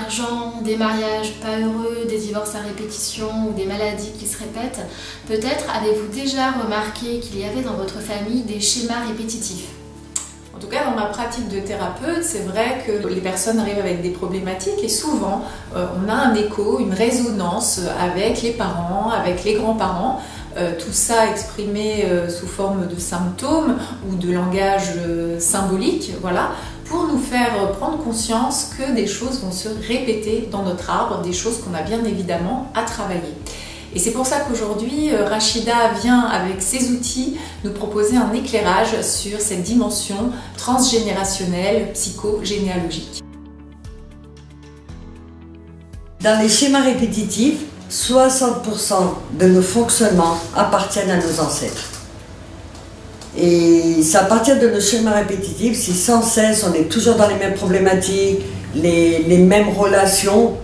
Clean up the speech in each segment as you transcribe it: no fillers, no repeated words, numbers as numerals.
divergents, des mariages pas heureux, des divorces à répétition ou des maladies qui se répètent, peut-être avez-vous déjà remarqué qu'il y avait dans votre famille des schémas répétitifs? En tout cas, dans ma pratique de thérapeute, c'est vrai que les personnes arrivent avec des problématiques et souvent, on a un écho, une résonance avec les parents, avec les grands-parents. Tout ça exprimé sous forme de symptômes ou de langage symbolique, voilà, pour nous faire prendre conscience que des choses vont se répéter dans notre arbre, des choses qu'on a bien évidemment à travailler. Et c'est pour ça qu'aujourd'hui, Rachida vient avec ses outils nous proposer un éclairage sur cette dimension transgénérationnelle, psychogénéalogique. Dans les schémas répétitifs, 60% de nos fonctionnements appartiennent à nos ancêtres. Et c'est à partir de nos schémas répétitifs, si sans cesse on est toujours dans les mêmes problématiques, les mêmes relations,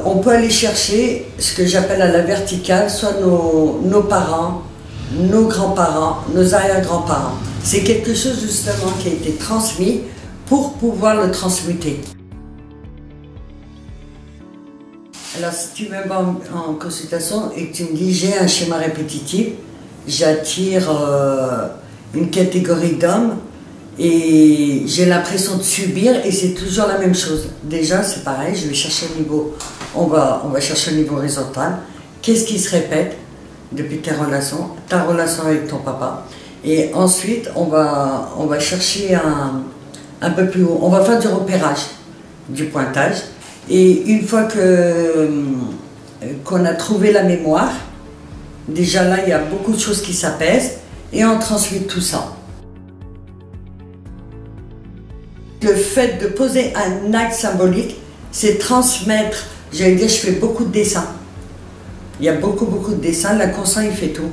on peut aller chercher ce que j'appelle à la verticale, soit nos parents, nos grands-parents, nos arrière-grands-parents. C'est quelque chose justement qui a été transmis pour pouvoir le transmuter. Alors si tu me vas en consultation et que tu me dis j'ai un schéma répétitif, j'attire une catégorie d'hommes et j'ai l'impression de subir et c'est toujours la même chose. Déjà c'est pareil, je vais chercher le niveau, on va chercher le niveau horizontal. Qu'est-ce qui se répète depuis tes relations, ta relation avec ton papa, et ensuite on va chercher un peu plus haut, on va faire du repérage, du pointage, et une fois qu'on a trouvé la mémoire, déjà là il y a beaucoup de choses qui s'apaisent et on transmet tout ça. Le fait de poser un acte symbolique, c'est transmettre, j'allais dire, je fais beaucoup de dessins. Il y a beaucoup de dessins, l'inconscient il fait tout.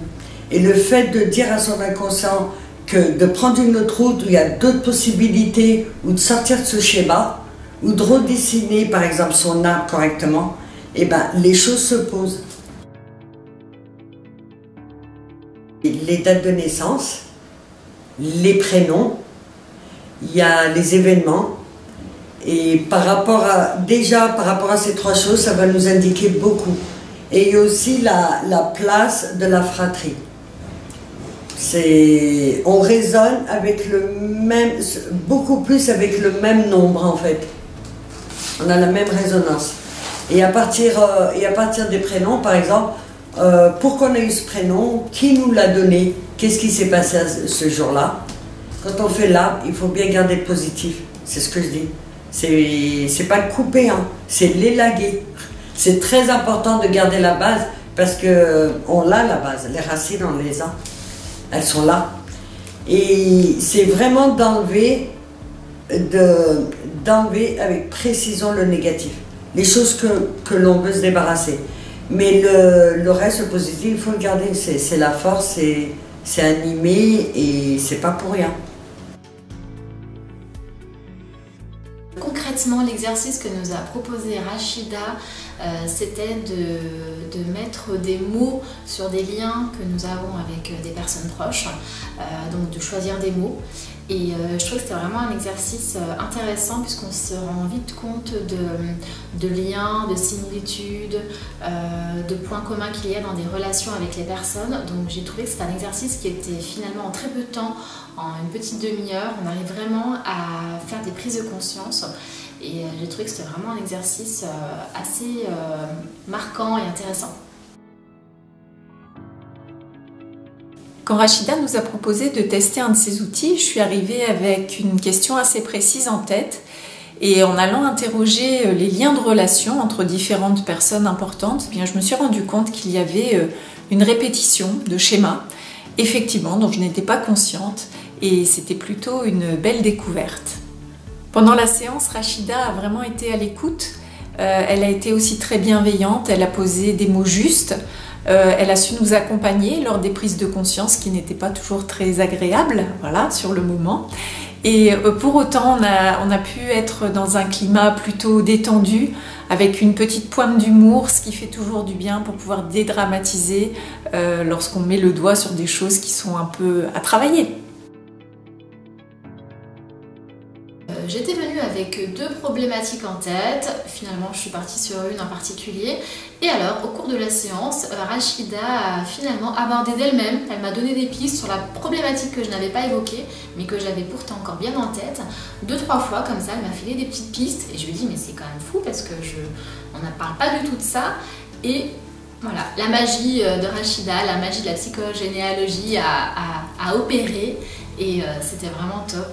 Et le fait de dire à son inconscient que de prendre une autre route où il y a d'autres possibilités, ou de sortir de ce schéma, ou de redessiner par exemple son arbre correctement, et ben les choses se posent. Les dates de naissance, les prénoms, il y a les événements, et par rapport à ces trois choses, ça va nous indiquer beaucoup. Et il y a aussi la place de la fratrie. On résonne avec le même, beaucoup plus avec le même nombre en fait. On a la même résonance. Et à partir des prénoms, par exemple, pourquoi on a eu ce prénom, qui nous l'a donné, qu'est-ce qui s'est passé ce jour-là. Quand on fait l'arbre, il faut bien garder le positif, c'est ce que je dis. C'est pas le couper, hein, c'est l'élaguer. C'est très important de garder la base parce qu'on l'a la base, les racines on les a, elles sont là. Et c'est vraiment d'enlever avec précision le négatif, les choses que l'on veut se débarrasser. Mais le reste, le positif, il faut le garder, c'est la force, c'est animé et c'est pas pour rien. Concrètement, l'exercice que nous a proposé Rachida, c'était de mettre des mots sur des liens que nous avons avec des personnes proches, donc de choisir des mots. Et je trouve que c'était vraiment un exercice intéressant puisqu'on se rend vite compte de liens, de similitudes, de points communs qu'il y a dans des relations avec les personnes. Donc j'ai trouvé que c'était un exercice qui était finalement en très peu de temps, en une petite demi-heure, on arrive vraiment à faire des prises de conscience. Et j'ai trouvé que c'était vraiment un exercice assez marquant et intéressant. Quand Rachida nous a proposé de tester un de ces outils, je suis arrivée avec une question assez précise en tête. Et en allant interroger les liens de relation entre différentes personnes importantes, eh bien, je me suis rendu compte qu'il y avait une répétition de schémas, effectivement, dont je n'étais pas consciente. Et c'était plutôt une belle découverte. Pendant la séance, Rachida a vraiment été à l'écoute. Elle a été aussi très bienveillante, elle a posé des mots justes. Elle a su nous accompagner lors des prises de conscience qui n'étaient pas toujours très agréables, voilà, sur le moment. Et pour autant, on a pu être dans un climat plutôt détendu, avec une petite pointe d'humour, ce qui fait toujours du bien pour pouvoir dédramatiser lorsqu'on met le doigt sur des choses qui sont un peu à travailler. J'étais venue avec avec 2 problématiques en tête. Finalement, je suis partie sur une en particulier. Et alors, au cours de la séance, Rachida a finalement abordé d'elle-même. Elle m'a donné des pistes sur la problématique que je n'avais pas évoquée, mais que j'avais pourtant encore bien en tête. 2-3 fois, comme ça, elle m'a filé des petites pistes. Et je lui ai dit, mais c'est quand même fou parce que on ne parle pas du tout de ça. Et voilà, la magie de Rachida, la magie de la psychogénéalogie a opéré. Et c'était vraiment top.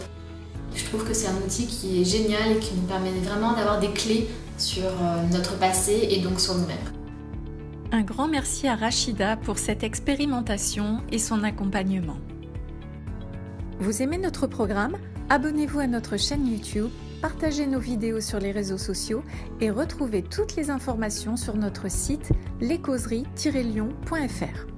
Je trouve que c'est un outil qui est génial et qui nous permet vraiment d'avoir des clés sur notre passé et donc sur nous-mêmes. Un grand merci à Rachida pour cette expérimentation et son accompagnement. Vous aimez notre programme ? Abonnez-vous à notre chaîne YouTube, partagez nos vidéos sur les réseaux sociaux et retrouvez toutes les informations sur notre site lescauseries-lyon.fr.